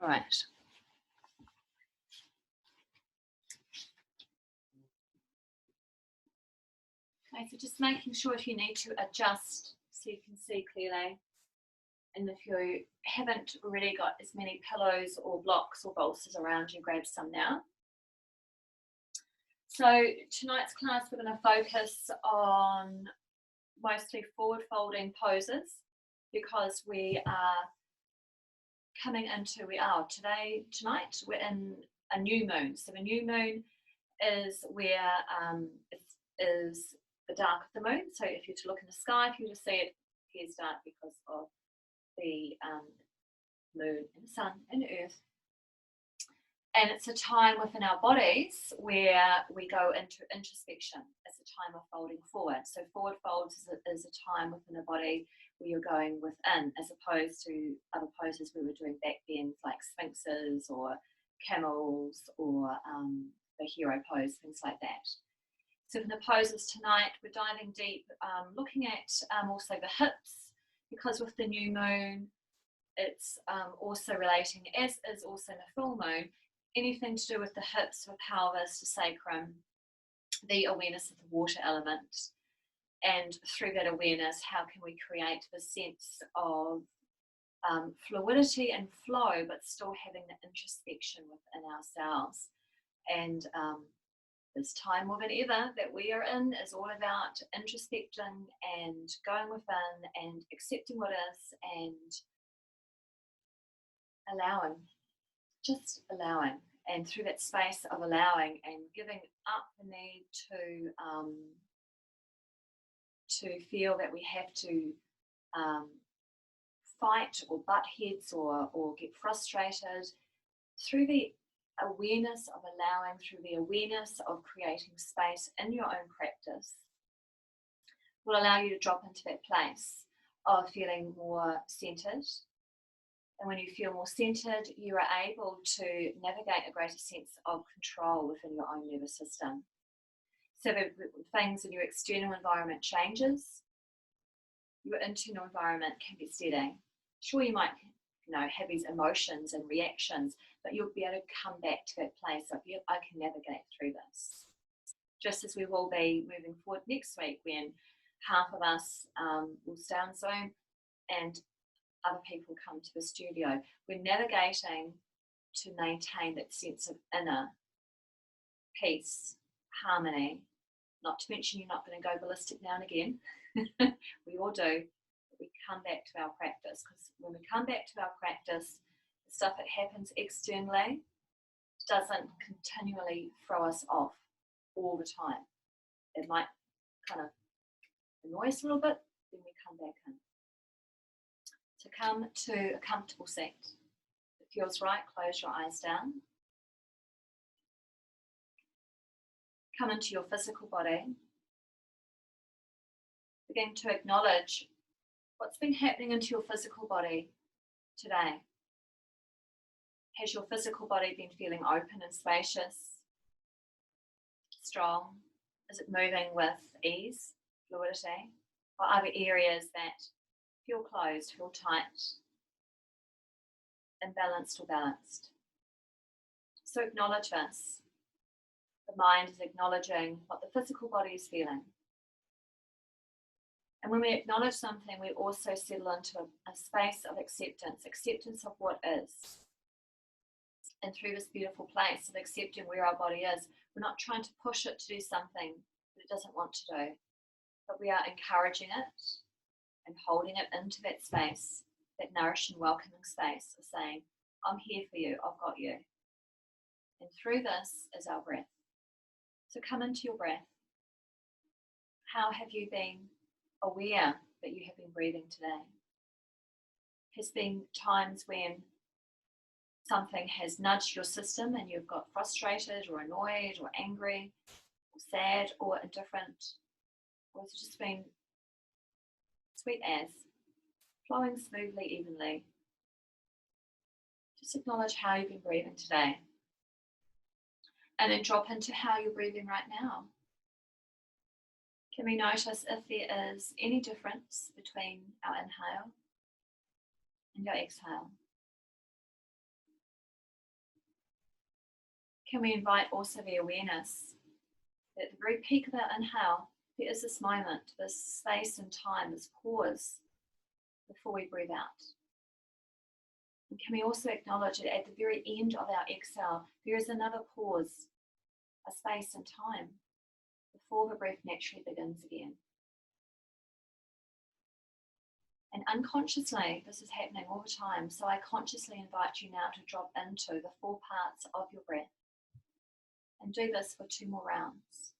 All right. Okay, so just making sure if you need to adjust so you can see clearly. And if you haven't already got as many pillows or blocks or bolsters around you, grab some now. So tonight's class, we're going to focus on mostly forward folding poses because we are coming into, tonight we're in a new moon. So a new moon is where it is the dark of the moon. So if you were to look in the sky, if you were to see it appears dark because of the moon and sun and earth. And it's a time within our bodies where we go into introspection. It's a time of folding forward. So forward folds is a time within the body where you're going within, as opposed to other poses we were doing back then, like sphinxes or camels or the hero pose, things like that. So in the poses tonight, we're diving deep, looking at also the hips, because with the new moon, it's also relating, as is also the full moon, anything to do with the hips, the pelvis, the sacrum, the awareness of the water element. And through that awareness, how can we create the sense of fluidity and flow, but still having the introspection within ourselves. And this time more than ever that we are in is all about introspecting and going within and accepting what is and allowing, just allowing. And through that space of allowing and giving up the need to feel that we have to fight or butt heads or get frustrated, through the awareness of allowing, through the awareness of creating space in your own practice, will allow you to drop into that place of feeling more centered. And when you feel more centered, you are able to navigate a greater sense of control within your own nervous system. So that things in your external environment changes, your internal environment can be steady. Sure, you might have these emotions and reactions, but you'll be able to come back to that place of, yep, I can navigate through this. Just as we will be moving forward next week when half of us will stay on Zoom and other people come to the studio. We're navigating to maintain that sense of inner peace, harmony, not to mention you're not going to go ballistic now and again. We all do. But we come back to our practice, because when we come back to our practice, the stuff that happens externally doesn't continually throw us off all the time. It might kind of annoy us a little bit, then we come back in. So come to a comfortable seat. If it feels right, close your eyes down. Come into your physical body. Begin to acknowledge what's been happening into your physical body today. Has your physical body been feeling open and spacious, strong? Is it moving with ease, fluidity? Or are there areas that feel closed, feel tight, imbalanced or balanced? So acknowledge this. The mind is acknowledging what the physical body is feeling. And when we acknowledge something, we also settle into a space of acceptance of what is. And through this beautiful place of accepting where our body is, we're not trying to push it to do something that it doesn't want to do, but we are encouraging it and holding it into that space, that nourishing, welcoming space of saying, I'm here for you, I've got you. And through this is our breath. So come into your breath. How have you been aware that you have been breathing today? Has been times when something has nudged your system and you've got frustrated or annoyed or angry or sad or indifferent? Or has it just been sweet as, flowing smoothly, evenly? Just acknowledge how you've been breathing today. And then drop into how you're breathing right now. Can we notice if there is any difference between our inhale and your exhale? Can we invite also the awareness that at the very peak of our inhale, there is this moment, this space and time, this pause before we breathe out. And can we also acknowledge that at the very end of our exhale, there is another pause, a space and time before the breath naturally begins again. And unconsciously, this is happening all the time. So I consciously invite you now to drop into the 4 parts of your breath and do this for 2 more rounds.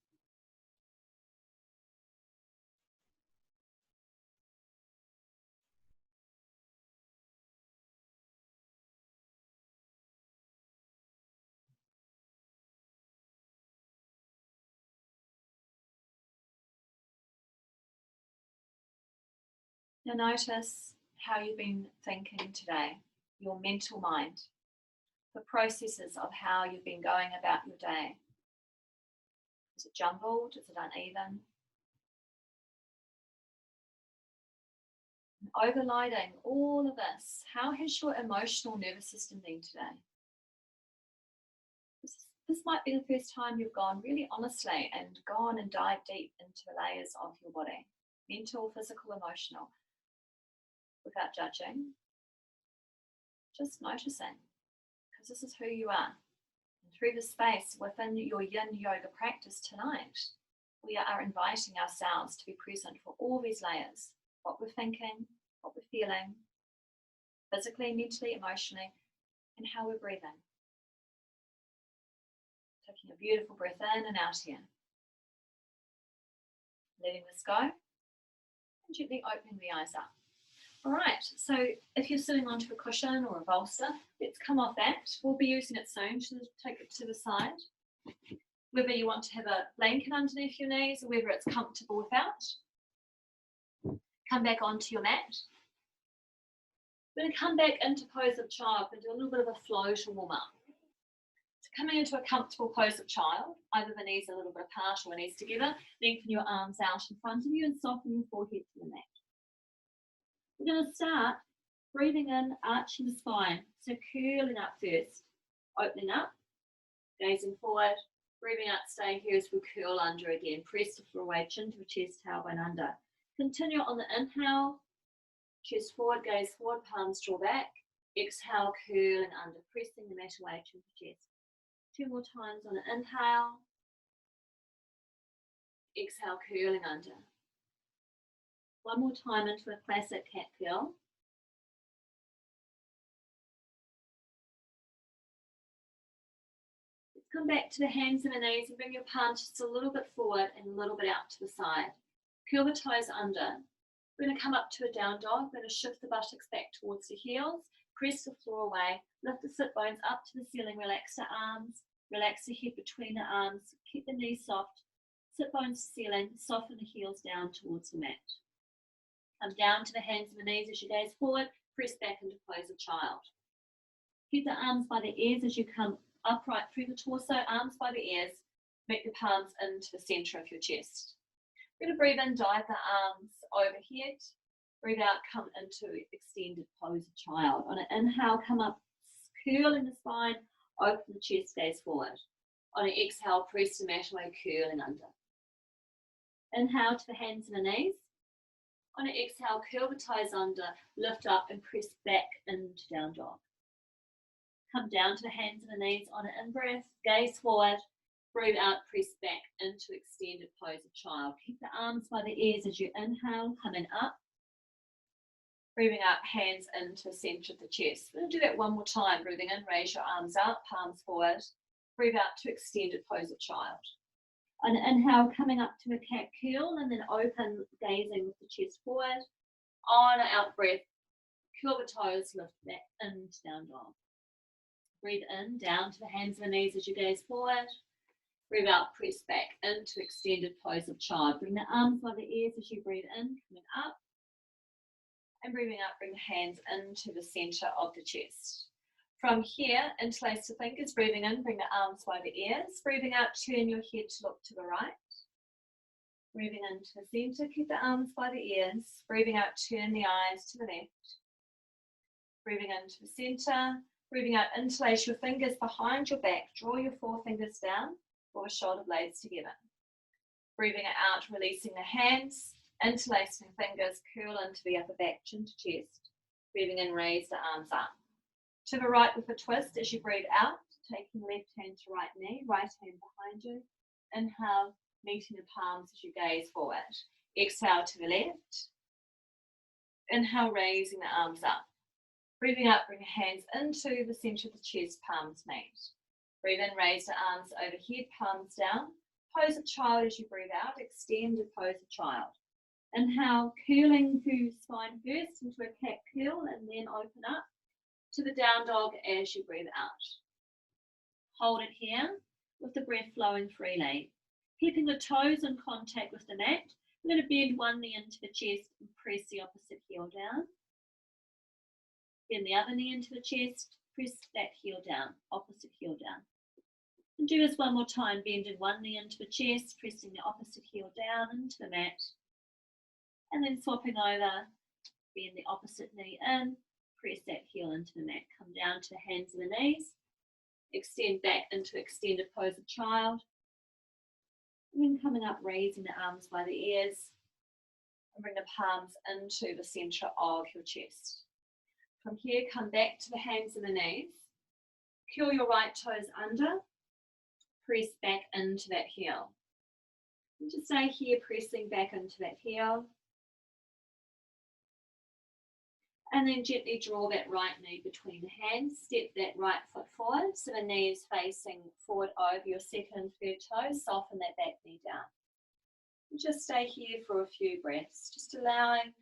Now notice how you've been thinking today, your mental mind, the processes of how you've been going about your day. Is it jumbled? Is it uneven? And overriding all of this, how has your emotional nervous system been today? This might be the first time you've gone really honestly and gone and dived deep into the layers of your body, mental, physical, emotional, without judging, just noticing, because this is who you are. And through the space within your Yin yoga practice tonight, we are inviting ourselves to be present for all these layers, what we're thinking, what we're feeling, physically, mentally, emotionally, and how we're breathing. Taking a beautiful breath in and out here. Letting this go, and gently opening the eyes up. All right, so if you're sitting onto a cushion or a bolster, let's come off that. We'll be using it soon, so take it to the side. Whether you want to have a blanket underneath your knees or whether it's comfortable without. Come back onto your mat. We're going to come back into pose of child and do a little bit of a flow to warm up. So coming into a comfortable pose of child, either the knees a little bit apart or the knees together, lengthen your arms out in front of you and soften your forehead to the mat. We're going to start breathing in, arching the spine. So curling up first, opening up, gazing forward, breathing out, stay here as we curl under again. Press the floor away, chin to the chest, tailbone under. Continue on the inhale, chest forward, gaze forward, palms draw back. Exhale, curling under, pressing the mat away, chin to chest. 2 more times on the inhale. Exhale, curling under. 1 more time into a classic cat curl. Let's come back to the hands and the knees and bring your palms just a little bit forward and a little bit out to the side. Curl the toes under. We're going to come up to a down dog. We're going to shift the buttocks back towards the heels. Press the floor away. Lift the sit bones up to the ceiling. Relax the arms. Relax the head between the arms. Keep the knees soft. Sit bones to ceiling. Soften the heels down towards the mat. Come down to the hands and the knees as you gaze forward. Press back into pose of child. Keep the arms by the ears as you come upright through the torso. Arms by the ears. Make your palms into the center of your chest. We're going to breathe in, dive the arms overhead. Breathe out, come into extended pose of child. On an inhale, come up, curling the spine, open the chest, gaze forward. On an exhale, press the mat away, curling under. Inhale to the hands and the knees. On an exhale, curl the toes under, lift up and press back into down dog. Come down to the hands and the knees. On an in-breath, gaze forward. Breathe out, press back into extended pose of child. Keep the arms by the ears as you inhale, coming up. Breathing out, hands into the center of the chest. We're going to do that 1 more time. Breathing in, raise your arms up, palms forward. Breathe out to extended pose of child. On an inhale, coming up to a cat curl and then open, gazing with the chest forward. On an out breath, curl the toes, lift back into down dog. Breathe in, down to the hands and the knees as you gaze forward. Breathe out, press back into extended pose of child. Bring the arms by the ears as you breathe in, coming up. And breathing out, bring the hands into the center of the chest. From here, interlace the fingers, breathing in, bring the arms by the ears. Breathing out, turn your head to look to the right. Breathing into the center, keep the arms by the ears. Breathing out, turn the eyes to the left. Breathing into the center, Breathing out, interlace your fingers behind your back. Draw your forefingers down, draw your shoulder blades together. Breathing it out, releasing the hands, interlacing fingers, curl into the upper back, chin to chest. Breathing in, raise the arms up. To the right with a twist as you breathe out, taking left hand to right knee, right hand behind you. Inhale, meeting the palms as you gaze forward. Exhale to the left. Inhale, raising the arms up. Breathing out, bring the hands into the center of the chest, palms meet. Breathe in, raise the arms overhead, palms down. Pose a child as you breathe out, extended pose a child. Inhale, curling through spine first into a cat curl and then open up to the down dog as you breathe out. Hold it here with the breath flowing freely. Keeping the toes in contact with the mat, we're going to bend one knee into the chest and press the opposite heel down. Bend the other knee into the chest, press that heel down, opposite heel down. And do this one more time, bending one knee into the chest, pressing the opposite heel down into the mat. And then swapping over, bend the opposite knee in, press that heel into the mat. Come down to the hands and the knees, extend back into extended pose of child. And then coming up, raising the arms by the ears, and bring the palms into the center of your chest. From here, come back to the hands and the knees. Curl your right toes under. Press back into that heel. And just stay here, pressing back into that heel. And then gently draw that right knee between the hands. Step that right foot forward, so the knee is facing forward over your second and third toes. Soften that back knee down. And just stay here for a few breaths, just allowing,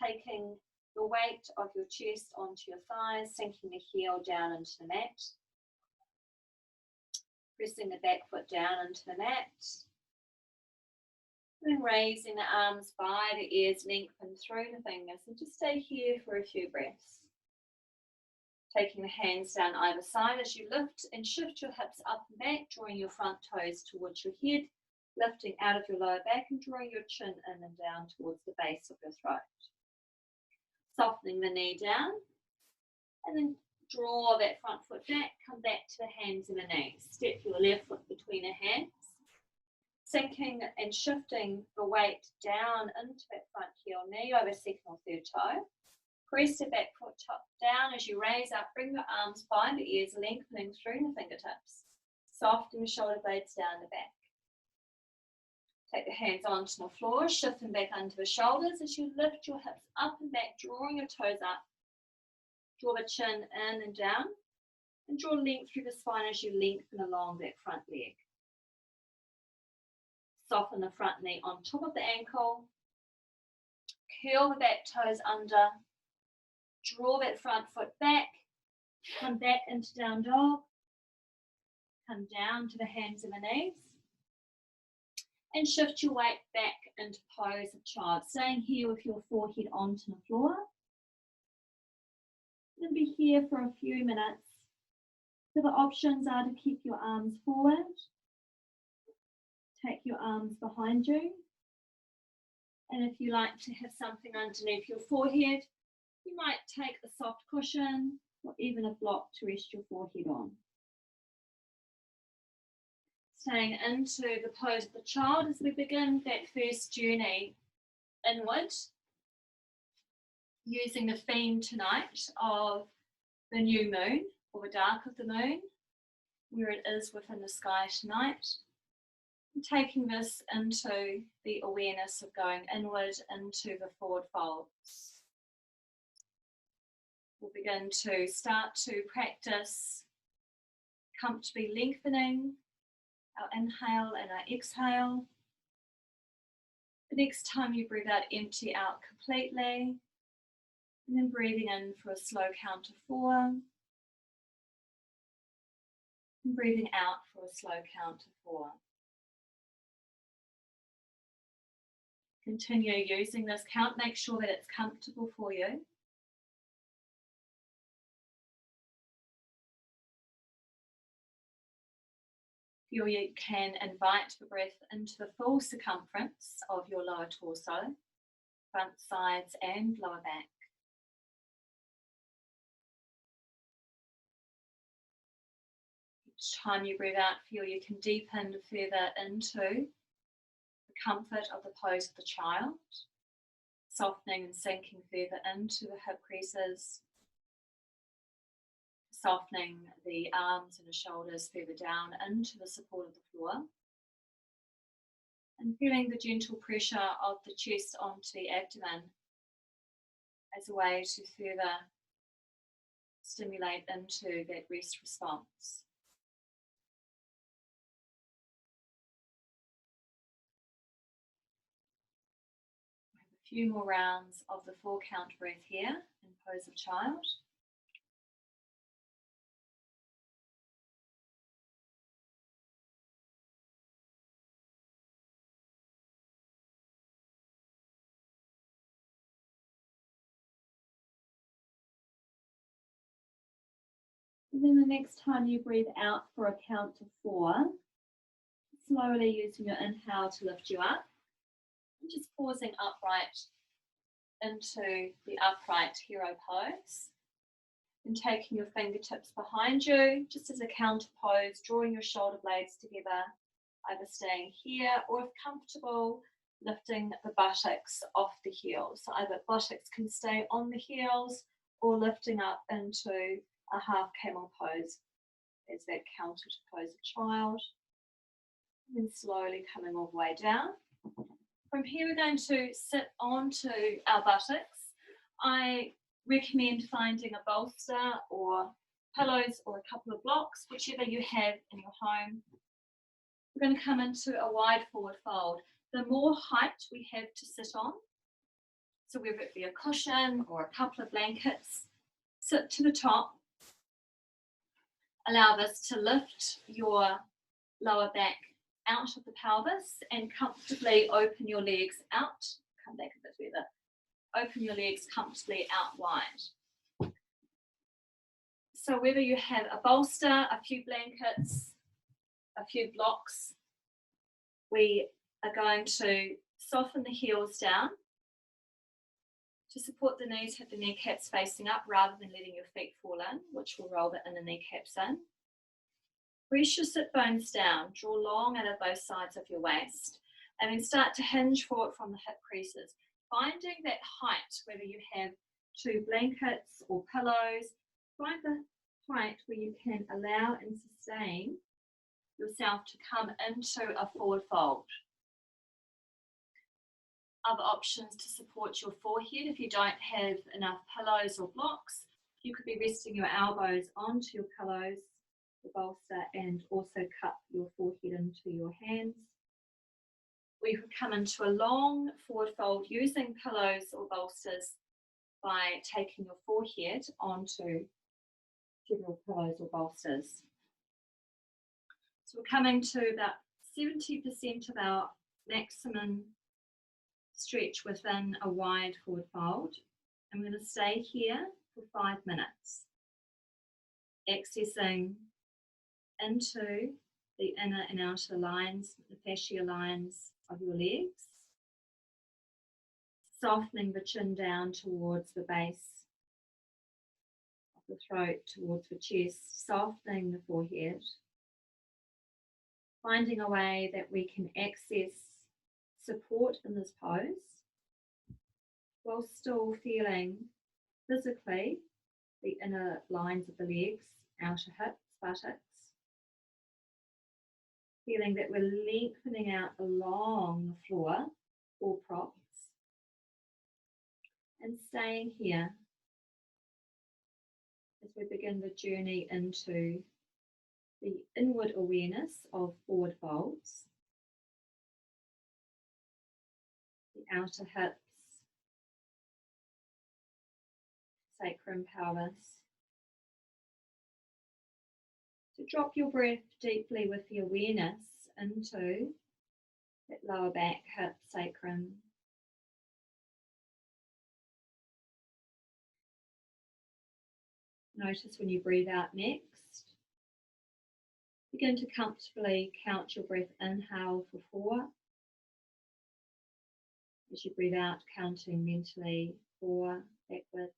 taking the weight of your chest onto your thighs, sinking the heel down into the mat. Pressing the back foot down into the mat. And raising the arms by the ears, lengthen through the fingers, and just stay here for a few breaths. Taking the hands down either side as you lift and shift your hips up and back, drawing your front toes towards your head, lifting out of your lower back and drawing your chin in and down towards the base of your throat. Softening the knee down, and then draw that front foot back, come back to the hands and the knees. Step your left foot between the hands, sinking and shifting the weight down into that front heel, knee over second or third toe. Press the back foot top down as you raise up, bring your arms by the ears, lengthening through the fingertips. Soften the shoulder blades down the back. Take the hands onto the floor, shifting back under the shoulders as you lift your hips up and back, drawing your toes up. Draw the chin in and down, and draw length through the spine as you lengthen along that front leg. Soften the front knee on top of the ankle. Curl the back toes under. Draw that front foot back. Come back into down dog. Come down to the hands and the knees. And shift your weight back into pose of child. Staying here with your forehead onto the floor. And be here for a few minutes. So the options are to keep your arms forward. Take your arms behind you. And if you like to have something underneath your forehead, you might take a soft cushion or even a block to rest your forehead on. Staying into the pose of the child as we begin that first journey inward, using the theme tonight of the new moon, or the dark of the moon, where it is within the sky tonight. And taking this into the awareness of going inward into the forward folds. We'll begin to start to practice comfortably lengthening our inhale and our exhale. The next time you breathe out, empty out completely. And then breathing in for a slow count of 4. And breathing out for a slow count of 4. Continue using this count. Make sure that it's comfortable for you. You can invite the breath into the full circumference of your lower torso, front, sides and lower back. time you breathe out, feel you can deepen further into the comfort of the pose of the child, softening and sinking further into the hip creases, softening the arms and the shoulders further down into the support of the floor, and feeling the gentle pressure of the chest onto the abdomen as a way to further stimulate into that rest response. We have a few more rounds of the 4 count breath here in pose of child. And then the next time you breathe out for a count of 4, slowly using your inhale to lift you up, and just pausing upright into the upright hero pose, and taking your fingertips behind you, just as a counter pose, drawing your shoulder blades together, either staying here or, if comfortable, lifting the buttocks off the heels. So either buttocks can stay on the heels or lifting up into a half camel pose as that counter to pose a child. And then slowly coming all the way down. From here we're going to sit onto our buttocks. I recommend finding a bolster or pillows or a couple of blocks, whichever you have in your home. We're going to come into a wide forward fold. The more height we have to sit on, so whether it be a cushion or a couple of blankets, sit to the top. Allow this to lift your lower back out of the pelvis and comfortably open your legs out. Come back a bit further. Open your legs comfortably out wide. So whether you have a bolster, a few blankets, a few blocks, we are going to soften the heels down. To support the knees, have the kneecaps facing up rather than letting your feet fall in, which will roll the inner kneecaps in. Press your sit bones down, draw long out of both sides of your waist, and then start to hinge forward from the hip creases. Finding that height, whether you have 2 blankets or pillows, find the height where you can allow and sustain yourself to come into a forward fold. Other options to support your forehead, if you don't have enough pillows or blocks, you could be resting your elbows onto your pillows, the bolster, and also cup your forehead into your hands. Or you could come into a long forward fold using pillows or bolsters by taking your forehead onto several pillows or bolsters. So we're coming to about 70% of our maximum stretch within a wide forward fold. I'm going to stay here for 5 minutes, accessing into the inner and outer lines, the fascia lines of your legs, softening the chin down towards the base of the throat, towards the chest, softening the forehead, finding a way that we can access support in this pose while still feeling physically the inner lines of the legs, outer hips, buttocks, feeling that we're lengthening out along the floor or props, and staying here as we begin the journey into the inward awareness of forward folds, the outer hips, sacrum, pelvis. So drop your breath deeply with the awareness into that lower back, hip, sacrum. Notice when you breathe out next. Begin to comfortably count your breath. Inhale for 4. As you breathe out, counting mentally 4 backwards.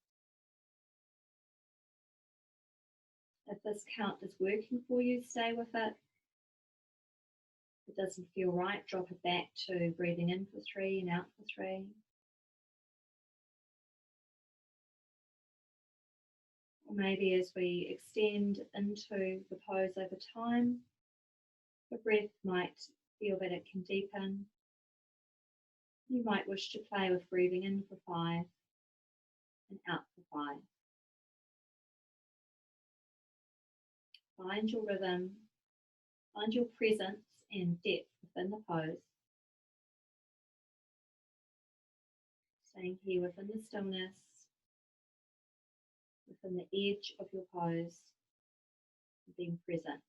If this count is working for you, stay with it. If it doesn't feel right, drop it back to breathing in for 3 and out for 3. Or maybe as we extend into the pose over time, the breath might feel that it can deepen. You might wish to play with breathing in for 5 and out for 5. Find your rhythm, find your presence and depth within the pose. Staying here within the stillness, within the edge of your pose, being present.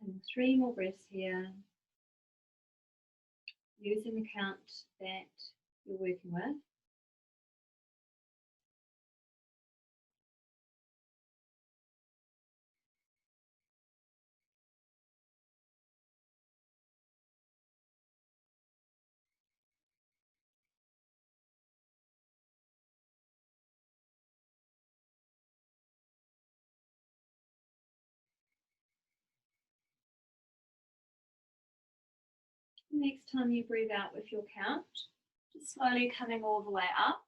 And 3 more breaths here, using the count that you're working with. Next time you breathe out with your count, just slowly coming all the way up.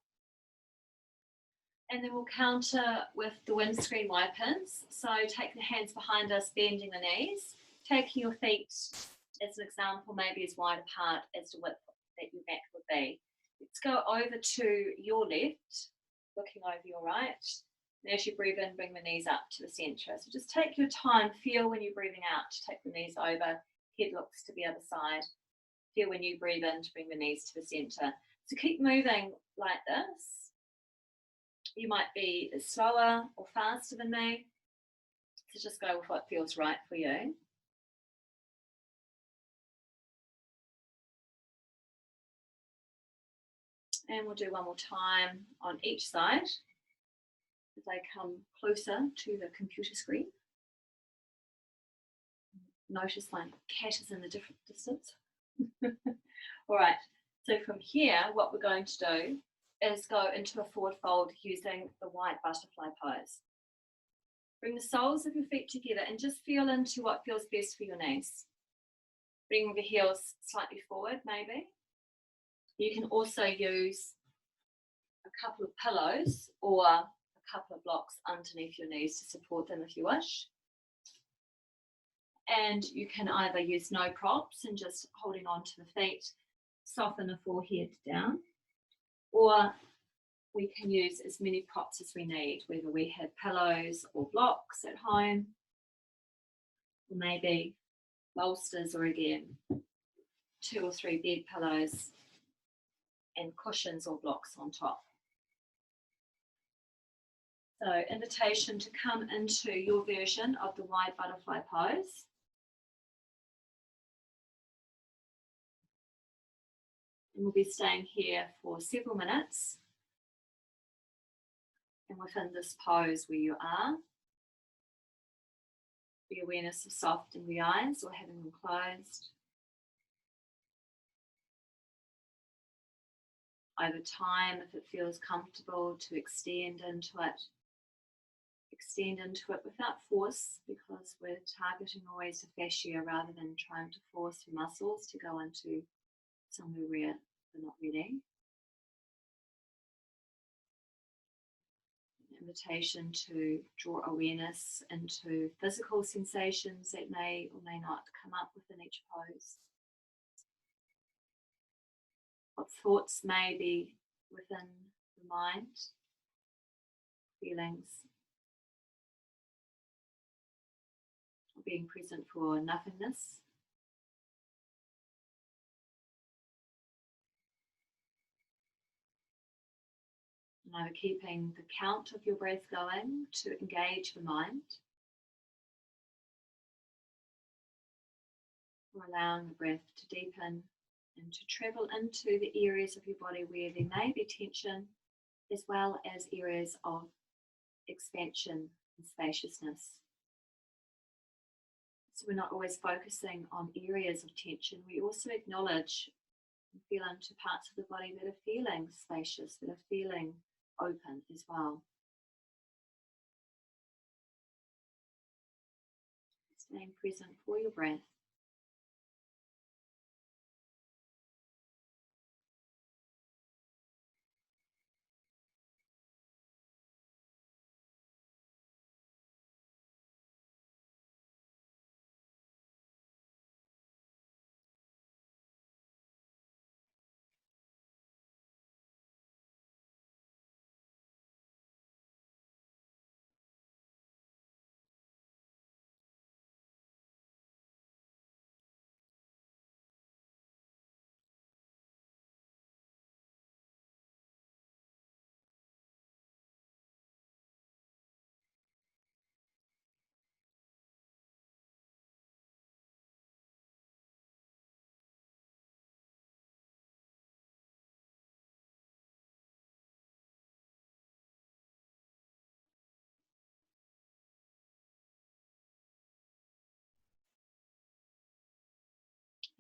And then we'll counter with the windscreen wipers. So take the hands behind us, bending the knees, taking your feet, as an example, maybe as wide apart as the width that your back would be. Let's go over to your left, looking over your right. And as you breathe in, bring the knees up to the centre. So just take your time, feel when you're breathing out to take the knees over, head looks to the other side. Feel when you breathe in to bring the knees to the centre. So keep moving like this. You might be slower or faster than me. So just go with what feels right for you. And we'll do one more time on each side as I come closer to the computer screen. Notice my cat is in a different distance. All right, so from here, what we're going to do is go into a forward fold using the white butterfly pose. Bring the soles of your feet together and just feel into what feels best for your knees. Bring the heels slightly forward, maybe. You can also use a couple of pillows or a couple of blocks underneath your knees to support them if you wish. And you can either use no props and just holding on to the feet, soften the forehead down, or we can use as many props as we need, whether we have pillows or blocks at home, or maybe bolsters, or again, 2 or 3 bed pillows and cushions or blocks on top. So invitation to come into your version of the wide butterfly pose. And we'll be staying here for several minutes. And within this pose where you are, the awareness of softening the eyes or having them closed. Over time, if it feels comfortable, to extend into it. Extend into it without force, because we're targeting always the fascia rather than trying to force the muscles to go into somewhere where they're not ready. An invitation to draw awareness into physical sensations that may or may not come up within each pose. What thoughts may be within the mind, feelings, being present for nothingness. Now keeping the count of your breath going to engage the mind, or allowing the breath to deepen and to travel into the areas of your body where there may be tension, as well as areas of expansion and spaciousness. So we're not always focusing on areas of tension. We also acknowledge and feel into parts of the body that are feeling spacious, that are feeling open as well. Staying present for your breath.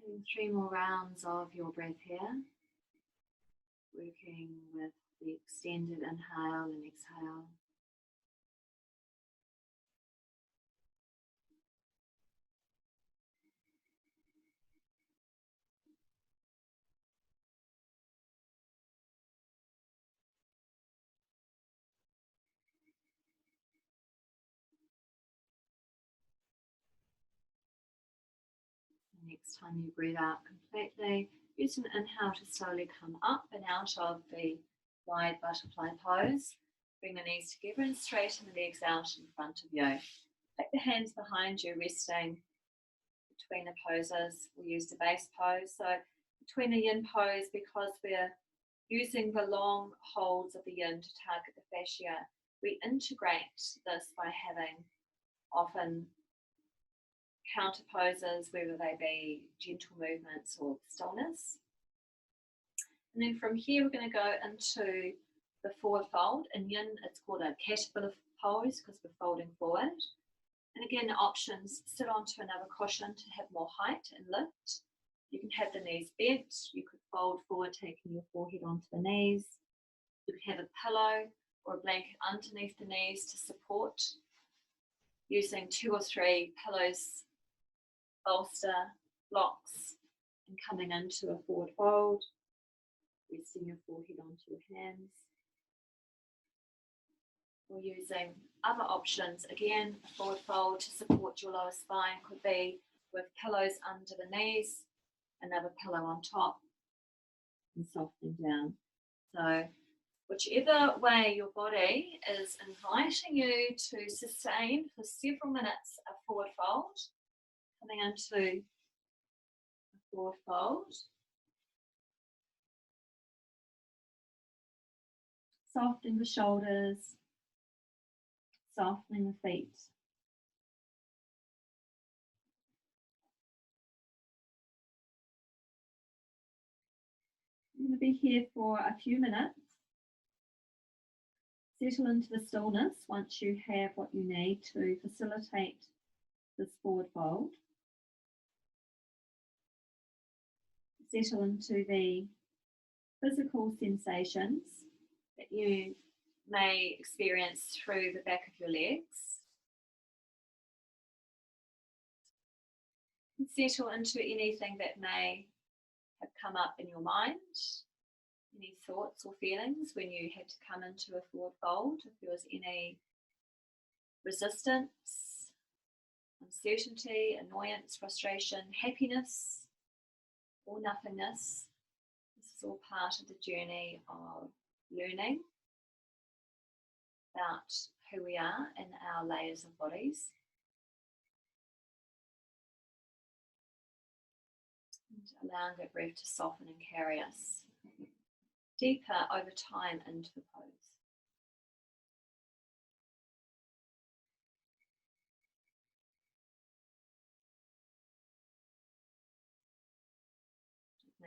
Doing 3 more rounds of your breath here, working with the extended inhale and exhale. Next time you breathe out completely, use an inhale to slowly come up and out of the wide butterfly pose. Bring the knees together and straighten the legs out in front of you. Take the hands behind you, resting between the poses. We'll use the base pose. So between the yin pose, because we're using the long holds of the yin to target the fascia, we integrate this by having often counter poses, whether they be gentle movements or stillness. And then from here, we're going to go into the forward fold. In yin, it's called a caterpillar pose because we're folding forward. And again, the options: sit onto another cushion to have more height and lift. You can have the knees bent. You could fold forward, taking your forehead onto the knees. You could have a pillow or a blanket underneath the knees to support, using 2 or 3 pillows, bolster, blocks, and coming into a forward fold, resting your forehead onto your hands. Or using other options, again, a forward fold to support your lower spine could be with pillows under the knees, another pillow on top, and softening down. So whichever way your body is inviting you to sustain for several minutes a forward fold, coming into a forward fold. Softening the shoulders, softening the feet. I'm going to be here for a few minutes. Settle into the stillness once you have what you need to facilitate this forward fold. Settle into the physical sensations that you may experience through the back of your legs. And settle into anything that may have come up in your mind, any thoughts or feelings when you had to come into a forward fold. If there was any resistance, uncertainty, annoyance, frustration, happiness, or nothingness, this is all part of the journey of learning about who we are in our layers of bodies. And allowing that breath to soften and carry us deeper over time into the pose.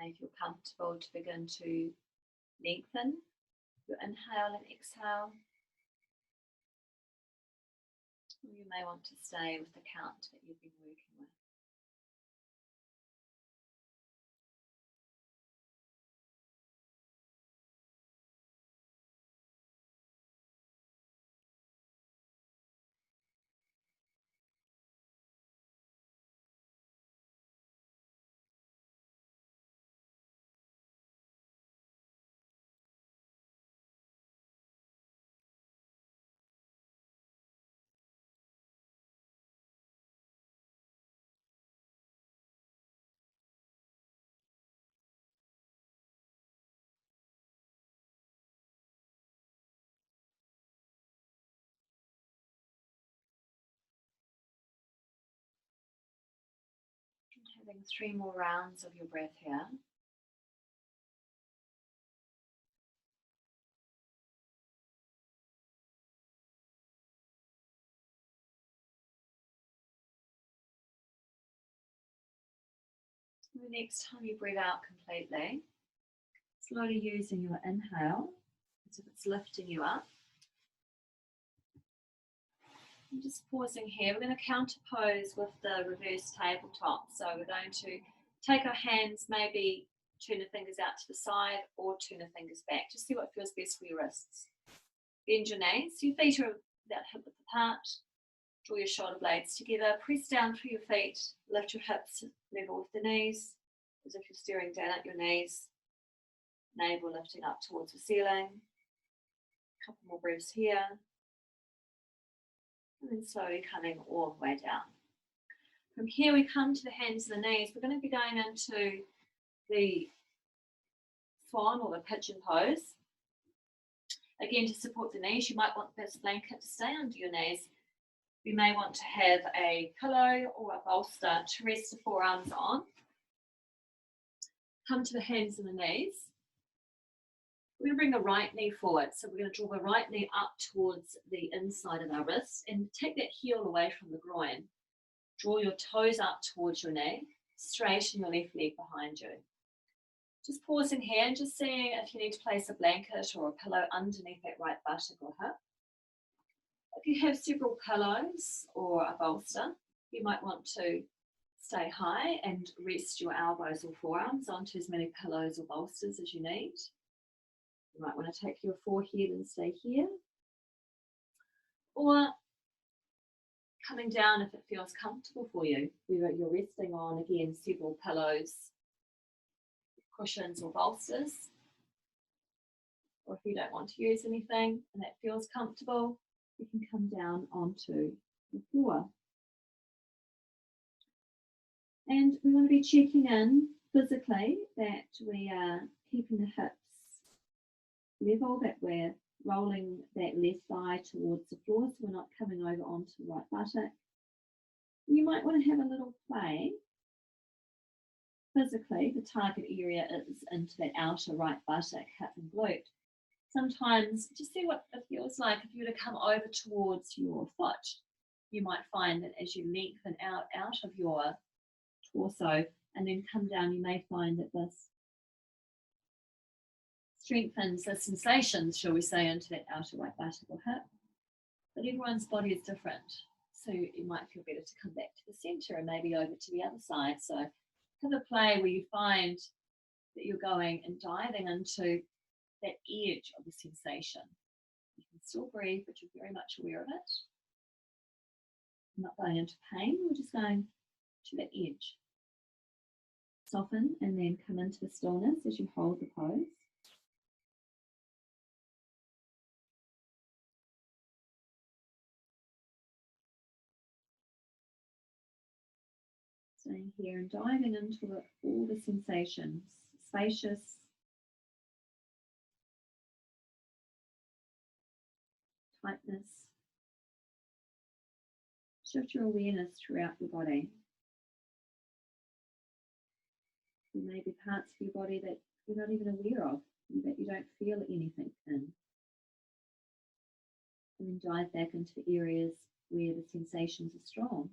may feel comfortable to begin to lengthen your inhale and exhale. Or you may want to stay with the count that you've been working with. Having 3 more rounds of your breath here. The next time you breathe out completely, slowly using your inhale as if it's lifting you up. I'm just pausing here. We're going to counterpose with the reverse tabletop. So we're going to take our hands, maybe turn the fingers out to the side or turn the fingers back. Just see what feels best for your wrists. Bend your knees. Your feet are about hip width apart. Draw your shoulder blades together. Press down through your feet. Lift your hips level with the knees, as if you're staring down at your knees. Navel lifting up towards the ceiling. A couple more breaths here. And then slowly coming all the way down. From here we come to the hands and the knees. We're going to be going into the swan or the pigeon pose. Again, to support the knees, you might want this blanket to stay under your knees. You may want to have a pillow or a bolster to rest the forearms on. Come to the hands and the knees. We're going to bring the right knee forward. So we're going to draw the right knee up towards the inside of our wrist and take that heel away from the groin. Draw your toes up towards your knee, straighten your left leg behind you. Just pausing here and just seeing if you need to place a blanket or a pillow underneath that right buttock or hip. If you have several pillows or a bolster, you might want to stay high and rest your elbows or forearms onto as many pillows or bolsters as you need. You might want to take your forehead and stay here. Or coming down if it feels comfortable for you, whether you're resting on, again, several pillows, cushions or bolsters. Or if you don't want to use anything and that feels comfortable, you can come down onto the floor. And we want to be checking in physically that we are keeping the hips level, that we're rolling that left thigh towards the floor so we're not coming over onto the right buttock. You might want to have a little play. Physically, the target area is into that outer right buttock, hip and glute. Sometimes just see what it feels like if you were to come over towards your foot. You might find that as you lengthen out of your torso and then come down, you may find that this strengthens the sensations, shall we say, into that outer right buttock or hip. But everyone's body is different. So you might feel better to come back to the center and maybe over to the other side. So have a play where you find that you're going and diving into that edge of the sensation. You can still breathe, but you're very much aware of it. You're not going into pain, we're just going to that edge. Soften and then come into the stillness as you hold the pose. Staying here and diving into it, all the sensations, spacious, tightness. Shift your awareness throughout your body. There may be parts of your body that you're not even aware of, that you don't feel anything in. And then dive back into the areas where the sensations are strong.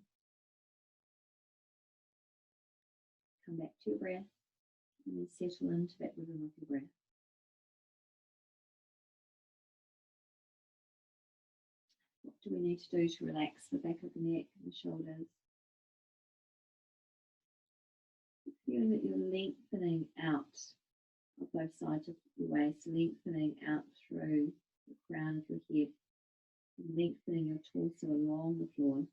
Come back to your breath And then settle into that rhythm of your breath. What do we need to do to relax the back of the neck and the shoulders? Feeling that you're lengthening out of both sides of your waist, lengthening out through the crown of your head, and lengthening your torso along the floor.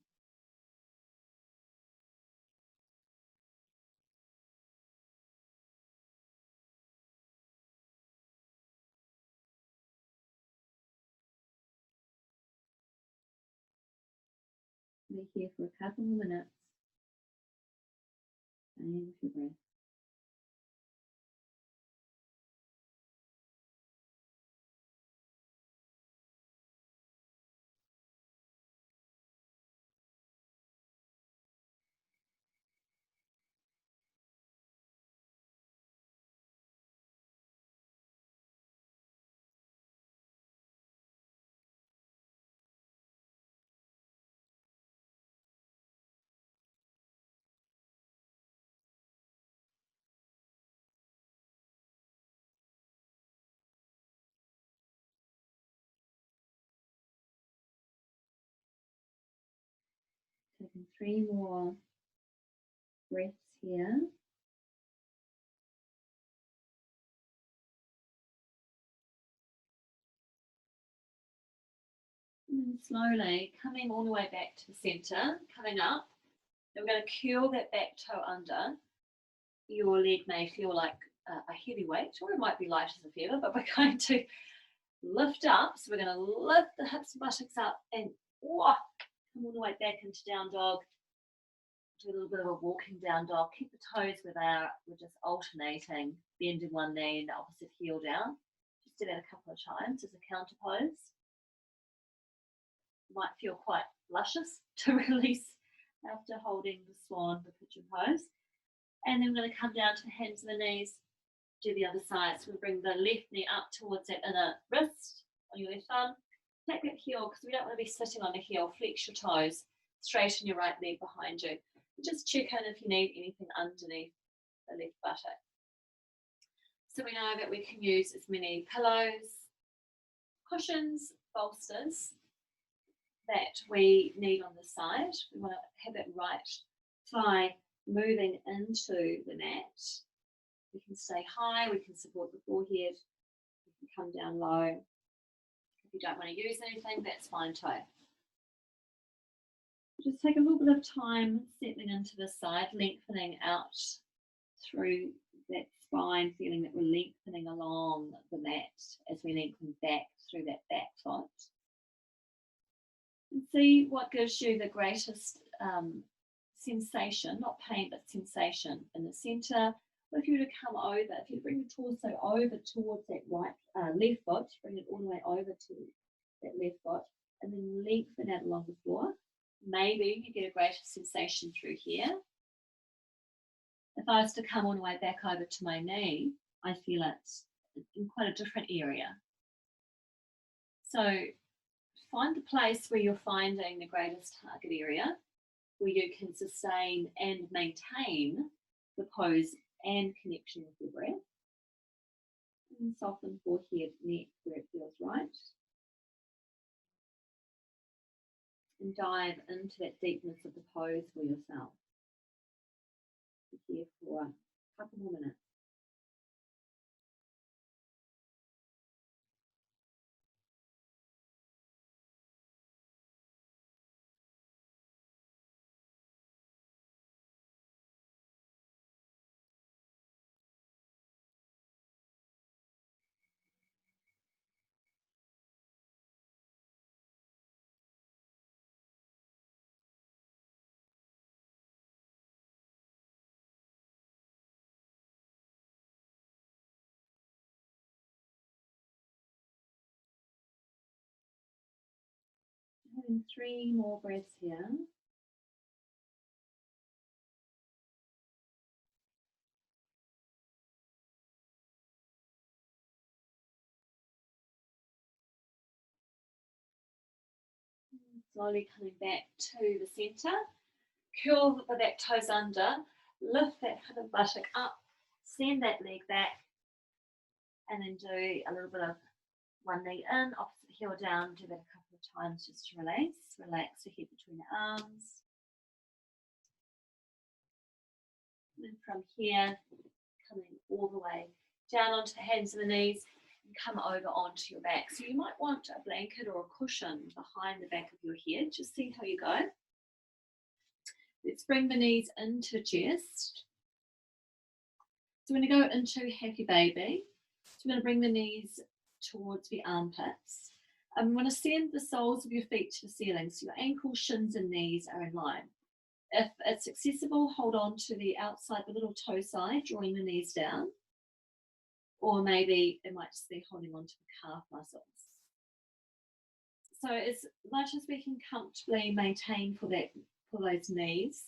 Be here for a couple of minutes. And with your breath. Taking 3 more breaths here. And then slowly coming all the way back to the center, coming up. Then we're going to curl that back toe under. Your leg may feel like a heavy weight, or it might be light as a feather, but we're going to lift up. So we're going to lift the hips and buttocks up and come all the way back into down dog. Do a little bit of a walking down dog. Keep the toes where they are. We're just alternating, bending one knee and the opposite heel down. Just do that a couple of times as a counter pose. Might feel quite luscious to release after holding the swan, the pigeon pose. And then we're going to come down to the hands and the knees, do the other side. So we bring the left knee up towards that inner wrist on your left thumb. Take that heel, because we don't want to be sitting on the heel. Flex your toes, straighten your right leg behind you. Just check in if you need anything underneath the left buttock. So we know that we can use as many pillows, cushions, bolsters that we need on the side. We want to have that right thigh moving into the mat. We can stay high, we can support the forehead, we can come down low. If you don't want to use anything, that's fine too. Just take a little bit of time settling into the side, lengthening out through that spine, feeling that we're lengthening along the mat as we lengthen back through that back foot. And see what gives you the greatest sensation, not pain, but sensation in the center. Or if you were to come over, if you bring the torso over towards that left foot, bring it all the way over to that left foot, and then lengthen out along the floor. Maybe you get a greater sensation through here. If I was to come all the way back over to my knee, I feel it in quite a different area. So find the place where you're finding the greatest target area, where you can sustain and maintain the pose and connection with your breath. And soften forehead, neck where it feels right. And dive into that deepness of the pose for yourself. Be here for a couple more minutes. Having 3 more breaths here. Slowly coming back to the center. Curl the back toes under. Lift that hip and buttock up. Send that leg back and then do a little bit of one knee in, opposite heel down. Do that a couple of times just to release. Relax the head between the arms. And then from here, coming all the way down onto the hands and the knees and come over onto your back. So you might want a blanket or a cushion behind the back of your head. Just see how you go. Let's bring the knees into chest. So we're going to go into happy baby. So we're going to bring the knees towards the armpits. I'm going to send the soles of your feet to the ceiling, so your ankles, shins and knees are in line. If it's accessible, hold on to the outside, the little toe side, drawing the knees down. Or maybe it might just be holding on to the calf muscles. So as much as we can comfortably maintain for those knees,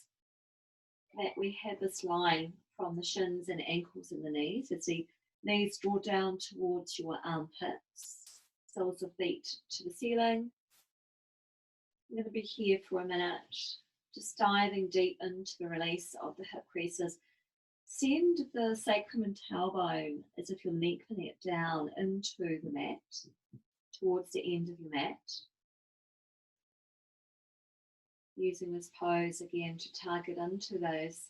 that we have this line from the shins and ankles and the knees, as the knees draw down towards your armpits, soles of feet to the ceiling. I'm going to be here for a minute, just diving deep into the release of the hip creases. Send the sacrum and tailbone as if you're lengthening it down into the mat, towards the end of your mat. Using this pose again to target into those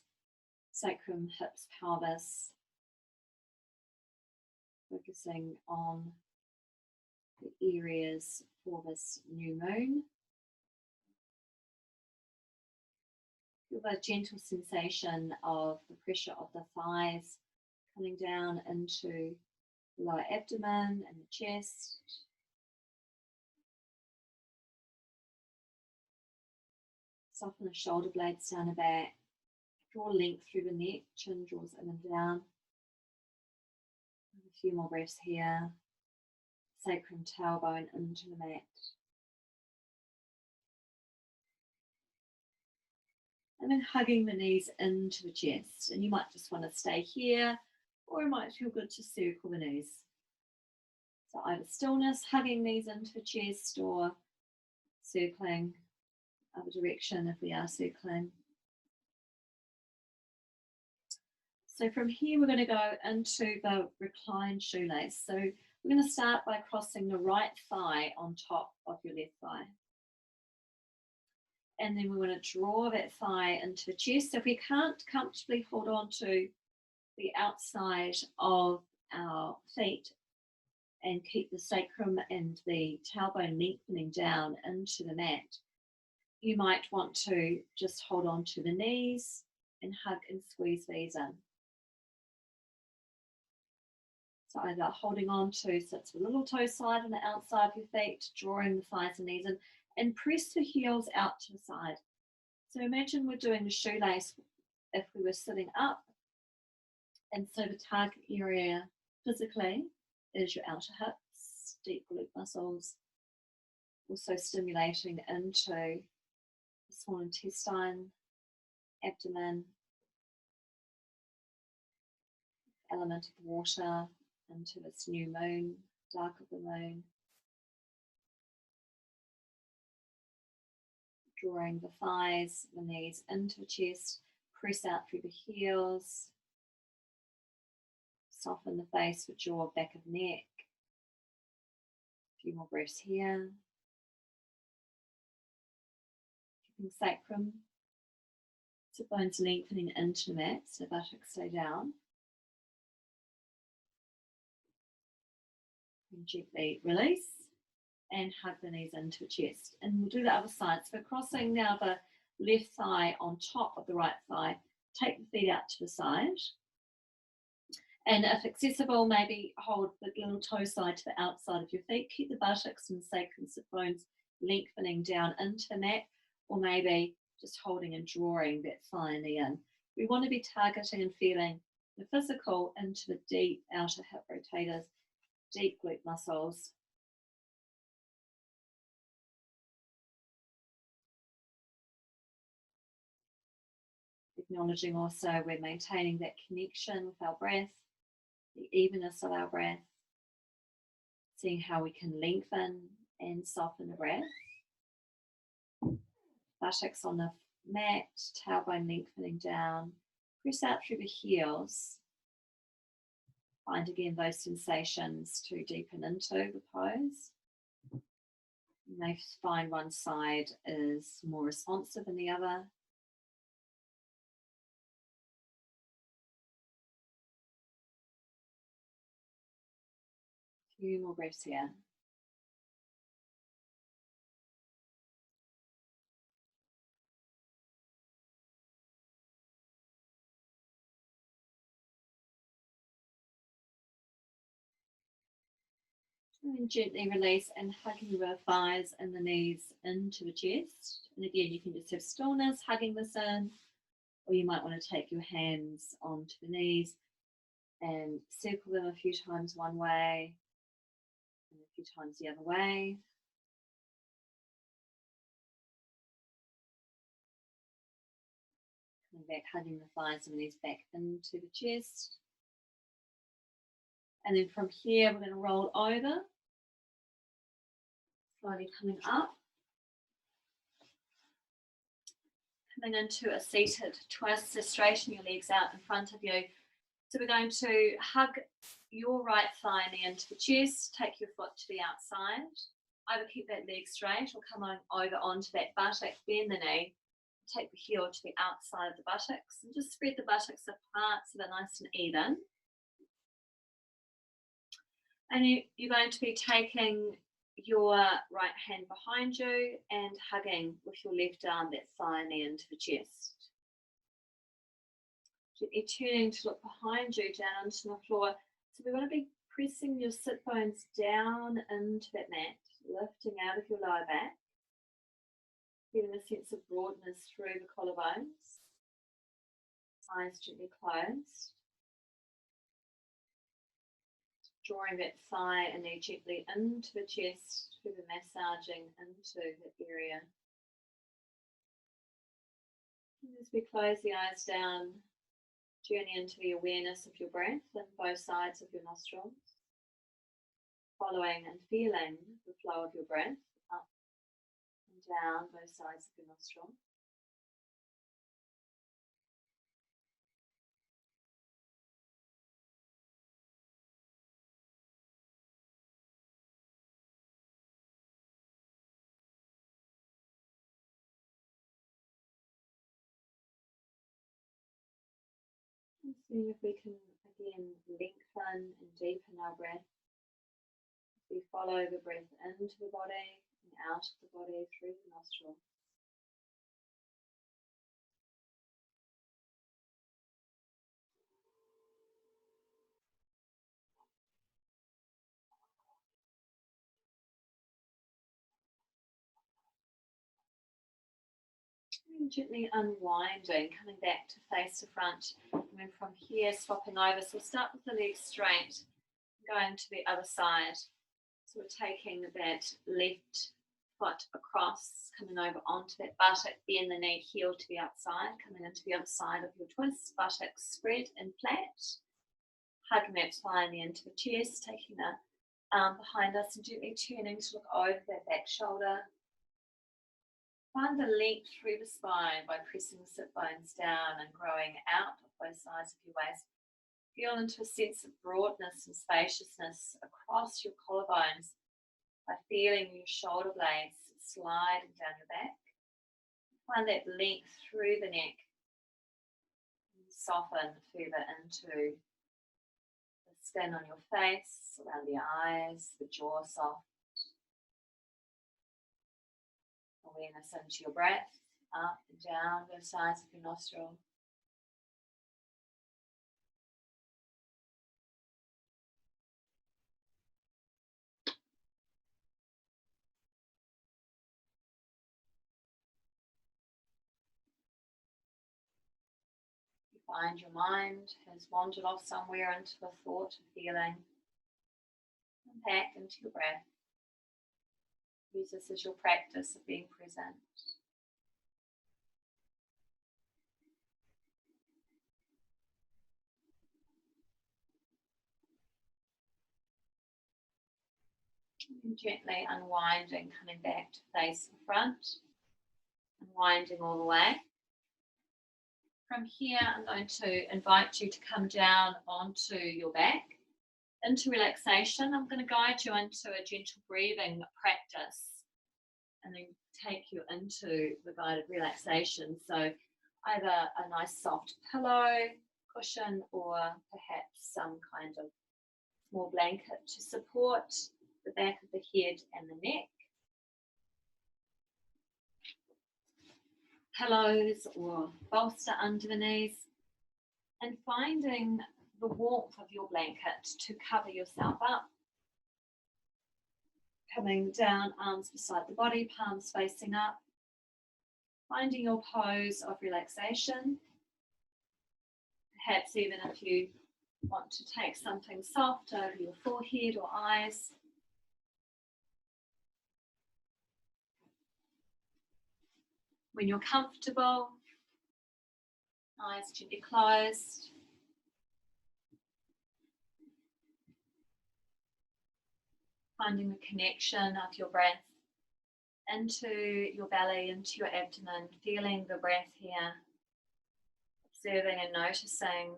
sacrum, hips, pelvis. Focusing on the areas for this new moon. Feel a gentle sensation of the pressure of the thighs coming down into the lower abdomen and the chest. Soften the shoulder blades down the back. Draw length through the neck, chin draws in and down. A few more breaths here. Sacrum, tailbone into the mat. And then hugging the knees into the chest. And you might just want to stay here, or it might feel good to circle the knees. So either stillness, hugging knees into the chest, or circling other direction if we are circling. So from here, we're going to go into the reclined shoelace. So we're going to start by crossing the right thigh on top of your left thigh. And then we're going to draw that thigh into the chest. So if we can't comfortably hold on to the outside of our feet and keep the sacrum and the tailbone lengthening down into the mat, you might want to just hold on to the knees and hug and squeeze these in. So either holding on to, so it's the little toe side on the outside of your feet, drawing the thighs and knees in, and press the heels out to the side. So imagine we're doing the shoelace if we were sitting up, and so the target area physically is your outer hips, deep glute muscles, also stimulating into the small intestine, abdomen, element of water into this new moon, dark of the moon. Drawing the thighs, the knees into the chest, press out through the heels, soften the face with jaw, back of neck. A few more breaths here. Keeping sacrum, sit bones lengthening into the mat, so buttocks stay down. And gently release and hug the knees into the chest. And we'll do the other side. So we're crossing now the left thigh on top of the right thigh. Take the feet out to the side. And if accessible, maybe hold the little toe side to the outside of your feet. Keep the buttocks and sacrum, sit bones lengthening down into the mat, or maybe just holding and drawing that thigh knee in. We want to be targeting and feeling the physical into the deep outer hip rotators, deep glute muscles. Acknowledging also we're maintaining that connection with our breath, the evenness of our breath, seeing how we can lengthen and soften the breath. Buttocks on the mat, tailbone lengthening down. Press out through the heels. Find again those sensations to deepen into the pose. You may find one side is more responsive than the other. A few more breaths here. And gently release and hugging the thighs and the knees into the chest. And again, you can just have stillness, hugging this in, or you might want to take your hands onto the knees and circle them a few times one way and a few times the other way. Coming back, hugging the thighs and the knees back into the chest. And then from here, we're going to roll over. Slowly coming up. Coming into a seated twist, so straighten your legs out in front of you. So we're going to hug your right thigh knee into the chest, take your foot to the outside. Either keep that leg straight or come on over onto that buttock, bend the knee, take the heel to the outside of the buttocks, and just spread the buttocks apart so they're nice and even. And you're going to be taking your right hand behind you and hugging with your left arm that thigh knee into the chest. Gently turning to look behind you down onto the floor. So we want to be pressing your sit bones down into that mat, lifting out of your lower back, getting a sense of broadness through the collarbones. Eyes gently closed. Drawing that thigh and knee gently into the chest, through the massaging into the area. And as we close the eyes down, journey into the awareness of your breath in both sides of your nostrils, following and feeling the flow of your breath up and down both sides of your nostrils. And seeing if we can again lengthen and deepen our breath as we follow the breath into the body and out of the body through the nostrils. And gently unwinding, coming back to face to front, and then from here swapping over. So we'll start with the legs straight, going to the other side. So we're taking that left foot across, coming over onto that buttock, bend the knee, heel to the outside, coming into the other side of your twist, buttocks spread and flat. Hugging that thigh into the chest, taking the arm behind us and gently turning to look over that back shoulder. Find the length through the spine by pressing the sit bones down and growing out of both sides of your waist. Feel into a sense of broadness and spaciousness across your collarbones by feeling your shoulder blades sliding down your back. Find that length through the neck and soften further into the skin on your face, around the eyes, the jaw soft. Awareness into your breath, up and down both sides of your nostril. You find your mind has wandered off somewhere into the thought of feeling. Come back into your breath. Use this as your practice of being present. And gently unwinding, coming back to face the front, unwinding all the way. From here, I'm going to invite you to come down onto your back. into relaxation, I'm going to guide you into a gentle breathing practice and then take you into the guided relaxation. So either a nice soft pillow, cushion, or perhaps some kind of small blanket to support the back of the head and the neck. Pillows or bolster under the knees, and finding the warmth of your blanket to cover yourself up. Coming down, arms beside the body, palms facing up. Finding your pose of relaxation. Perhaps even if you want to take something soft over your forehead or eyes. When you're comfortable, eyes gently closed. Finding the connection of your breath into your belly, into your abdomen, feeling the breath here, observing and noticing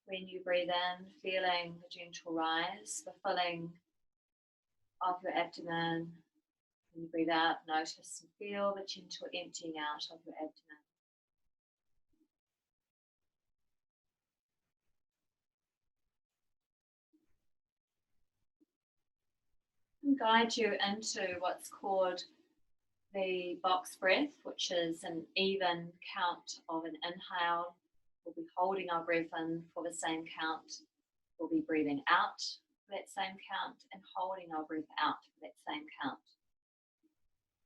when you breathe in, feeling the gentle rise, the filling of your abdomen. When you breathe out, notice and feel the gentle emptying out of your abdomen. And guide you into what's called the box breath, which is an even count of an inhale. We'll be holding our breath in for the same count. We'll be breathing out for that same count and holding our breath out for that same count.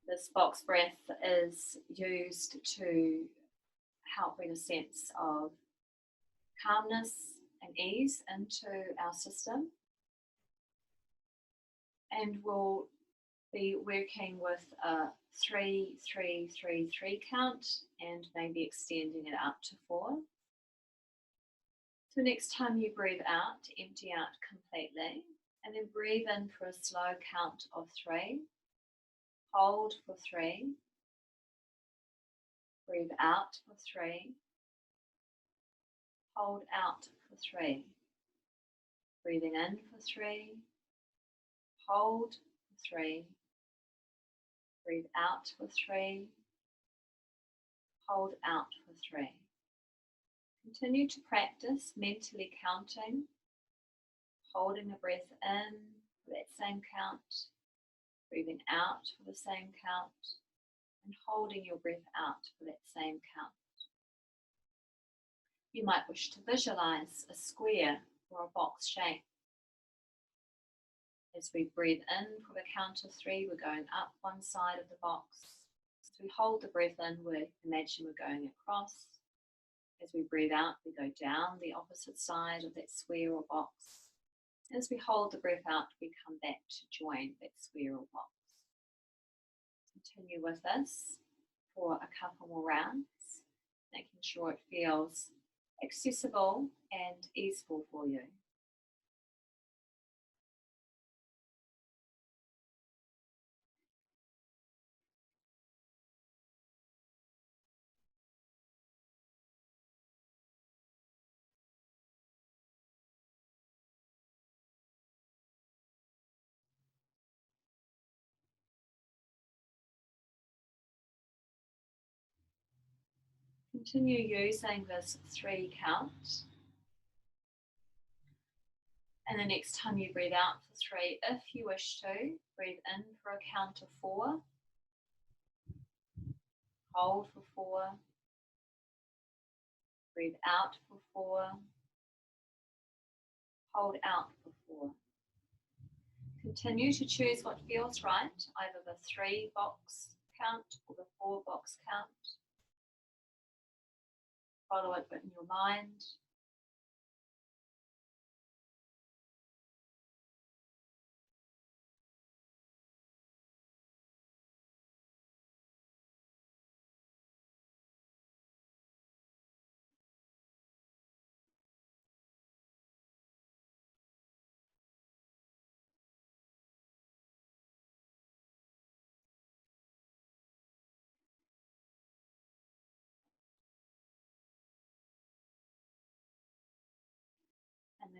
This box breath is used to help bring a sense of calmness and ease into our system. And we'll be working with a 3-3-3-3 count and maybe extending it up to 4. So next time you breathe out, empty out completely, and then breathe in for a slow count of 3. Hold for 3. Breathe out for 3. Hold out for 3. Breathing in for 3. Hold for 3. Breathe out for 3. Hold out for 3. Continue to practice mentally counting, holding the breath in for that same count, breathing out for the same count, and holding your breath out for that same count. You might wish to visualize a square or a box shape. As we breathe in for the count of 3, we're going up one side of the box. As we hold the breath in, we imagine we're going across. As we breathe out, we go down the opposite side of that square or box. As we hold the breath out, we come back to join that square or box. Continue with this for a couple more rounds, making sure it feels accessible and easeful for you. Continue using this 3 count. And the next time you breathe out for 3, if you wish to, breathe in for a count of 4. Hold for 4. Breathe out for 4. Hold out for 4. Continue to choose what feels right, either the 3 box count or the 4 box count. Follow it in your mind.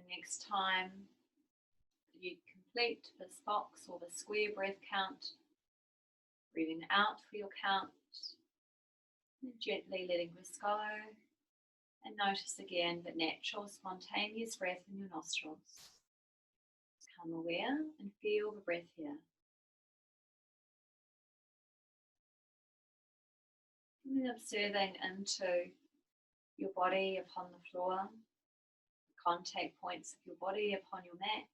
the next time you complete this box or the square breath count, breathing out for your count, and gently letting this go. And notice again the natural, spontaneous breath in your nostrils. Become aware and feel the breath here. And then observing into your body upon the floor, the contact points of your body upon your mat.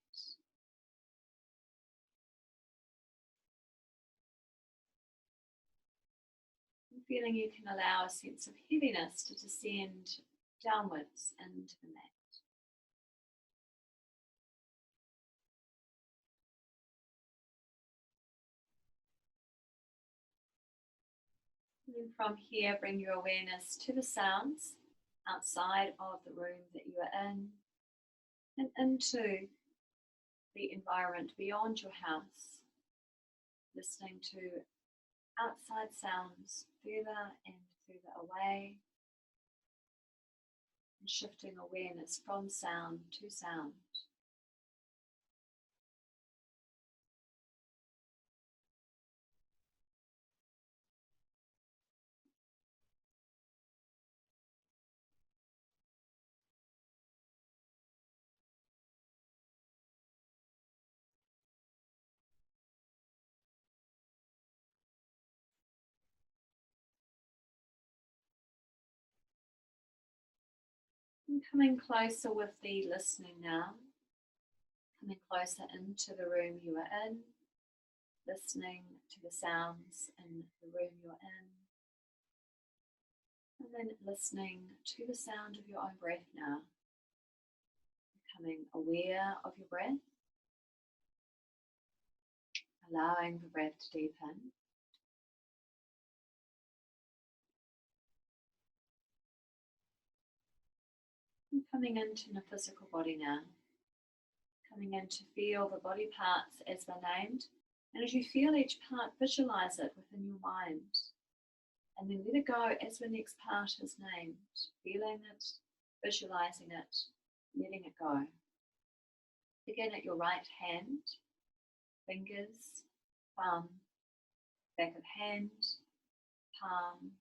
And feeling you can allow a sense of heaviness to descend downwards into the mat. And then from here, bring your awareness to the sounds outside of the room that you are in and into the environment beyond your house, listening to outside sounds further and further away, and shifting awareness from sound to sound. And coming closer with the listening now, coming closer into the room you are in, listening to the sounds in the room you're in, and then listening to the sound of your own breath now, becoming aware of your breath, allowing the breath to deepen. And coming into the physical body now, coming in to feel the body parts as they're named, and as you feel each part, visualize it within your mind, and then let it go as the next part is named, feeling it, visualizing it, letting it go. Begin at your right hand, fingers, thumb, back of hand, palm,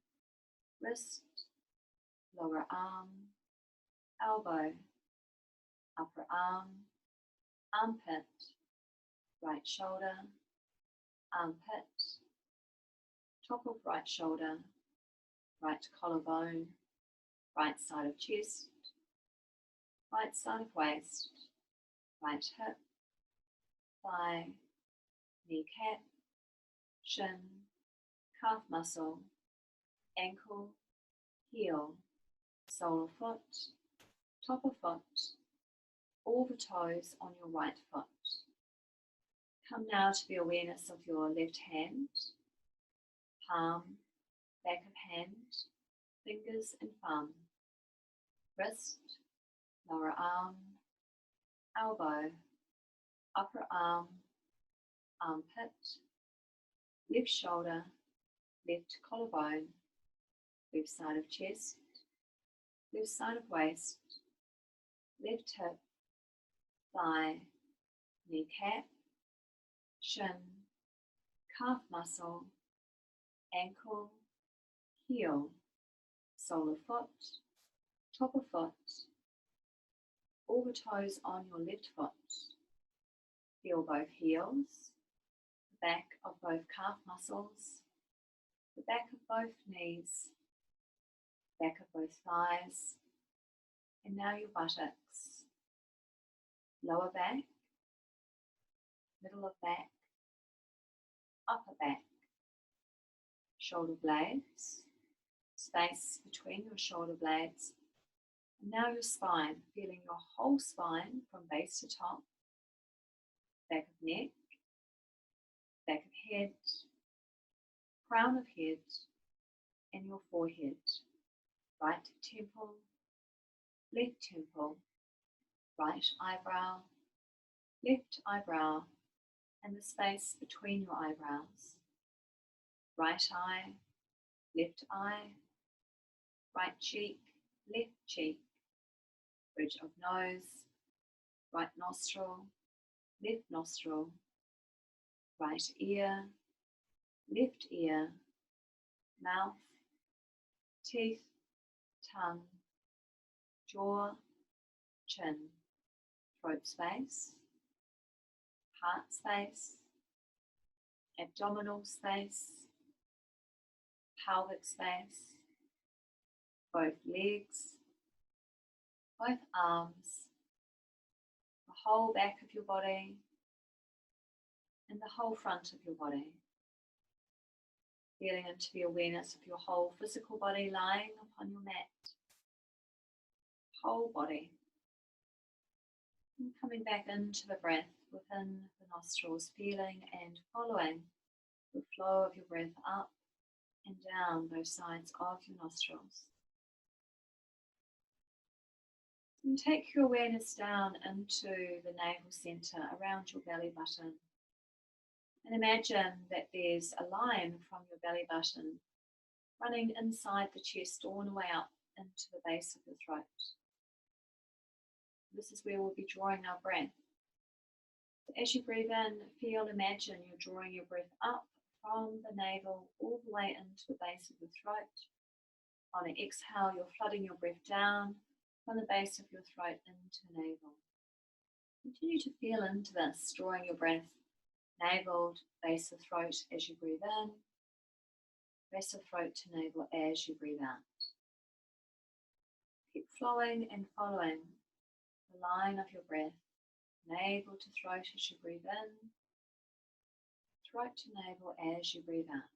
wrist, lower arm, elbow, upper arm, armpit, right shoulder, armpit, top of right shoulder, right collarbone, right side of chest, right side of waist, right hip, thigh, kneecap, shin, calf muscle, ankle, heel, sole of foot, top of foot, all the toes on your right foot. Come now to the awareness of your left hand, palm, back of hand, fingers and thumb, wrist, lower arm, elbow, upper arm, armpit, left shoulder, left collarbone, left side of chest, left side of waist, left hip, thigh, kneecap, shin, calf muscle, ankle, heel, sole of foot, top of foot, all the toes on your left foot. Feel both heels, the back of both calf muscles, the back of both knees, back of both thighs, and now your buttocks, lower back, middle of back, upper back, shoulder blades, space between your shoulder blades, and now your spine, feeling your whole spine from base to top, back of neck, back of head, crown of head, and your forehead, right temple, left temple, right eyebrow, left eyebrow, and the space between your eyebrows, right eye, left eye, right cheek, left cheek, bridge of nose, right nostril, left nostril, right ear, left ear, mouth, teeth, tongue, jaw, chin, throat space, heart space, abdominal space, pelvic space, both legs, both arms, the whole back of your body, and the whole front of your body. Feeling into the awareness of your whole physical body lying upon your mat. Whole body. And coming back into the breath within the nostrils, feeling and following the flow of your breath up and down both sides of your nostrils. And take your awareness down into the navel center around your belly button. And imagine that there's a line from your belly button running inside the chest all the way up into the base of your throat. This is where we'll be drawing our breath. So as you breathe in, imagine you're drawing your breath up from the navel all the way into the base of your throat. On an exhale, you're flooding your breath down from the base of your throat into the navel. Continue to feel into this, drawing your breath navel to base of throat as you breathe in, base of throat to navel as you breathe out. Keep flowing and following the line of your breath, navel to throat as you breathe in, throat to navel as you breathe out.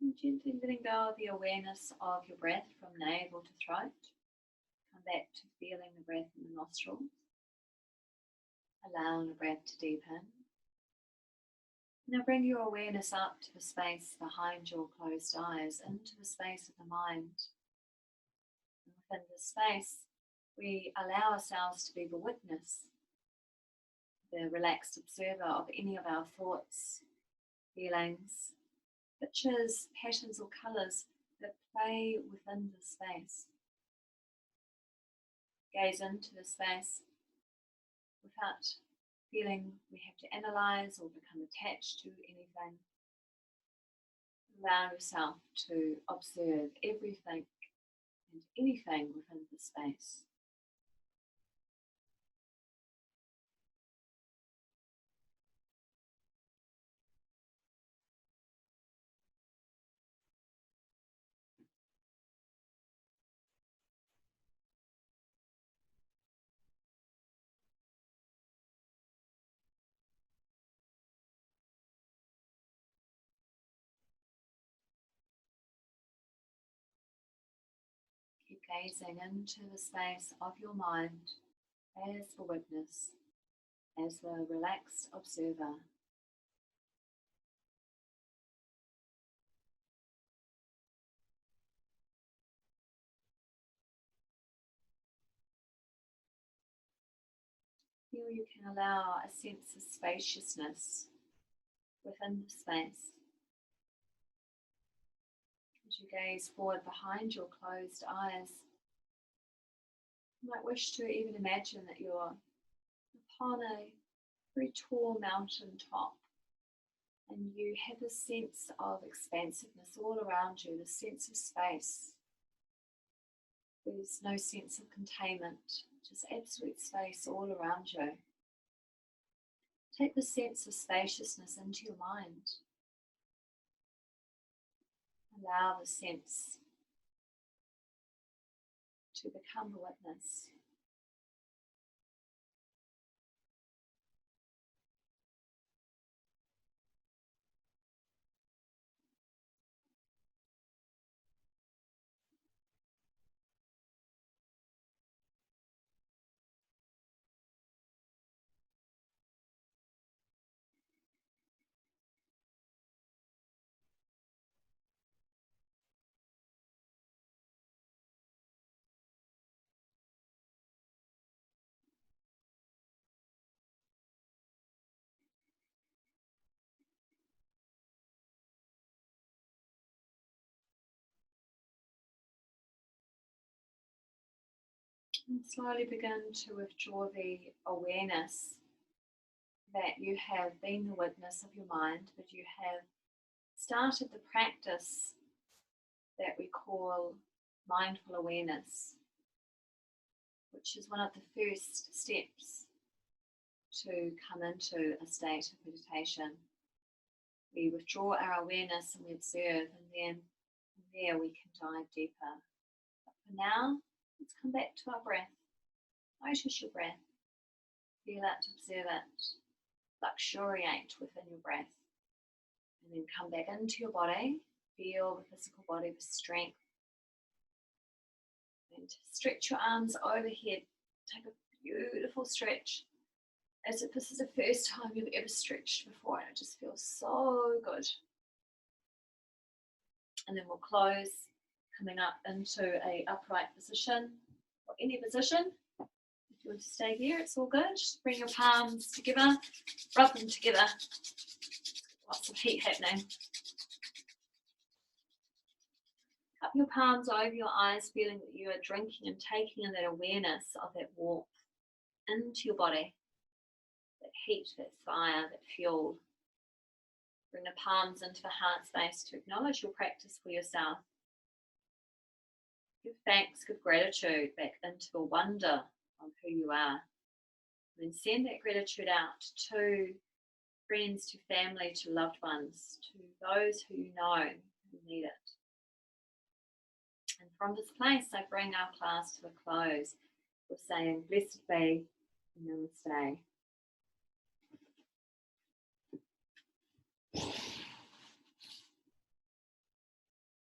And gently letting go of the awareness of your breath from navel to throat. Come back to feeling the breath in the nostrils. Allowing the breath to deepen. Now bring your awareness up to the space behind your closed eyes, into the space of the mind. And within this space, we allow ourselves to be the witness, the relaxed observer of any of our thoughts, feelings, pictures, patterns or colours that play within the space. Gaze into the space without feeling we have to analyse or become attached to anything. Allow yourself to observe everything and anything within the space. Keep gazing into the space of your mind as the witness, as the relaxed observer. Here you can allow a sense of spaciousness within the space. As you gaze forward behind your closed eyes, you might wish to even imagine that you're upon a very tall mountain top and you have a sense of expansiveness all around you, the sense of space. There's no sense of containment, just absolute space all around you. Take the sense of spaciousness into your mind. Allow the sense to become the witness. And slowly begin to withdraw the awareness that you have been the witness of your mind, but you have started the practice that we call mindful awareness, which is one of the first steps to come into a state of meditation. We withdraw our awareness and we observe, and then from there we can dive deeper. But for now, let's come back to our breath. Notice your breath. Feel it, observe it, luxuriate within your breath. And then come back into your body. Feel the physical body with strength. And stretch your arms overhead. Take a beautiful stretch, as if this is the first time you've ever stretched before, and it just feels so good. And then we'll close, coming up into a upright position, or any position. If you want to stay here, it's all good. Just bring your palms together, rub them together. Lots of heat happening. Cup your palms over your eyes, feeling that you are drinking and taking in that awareness of that warmth into your body. That heat, that fire, that fuel. Bring the palms into the heart space to acknowledge your practice for yourself. Give thanks, give gratitude back into the wonder of who you are. And then send that gratitude out to friends, to family, to loved ones, to those who you know who need it. And from this place, I bring our class to a close. We're saying, blessed be, namaste.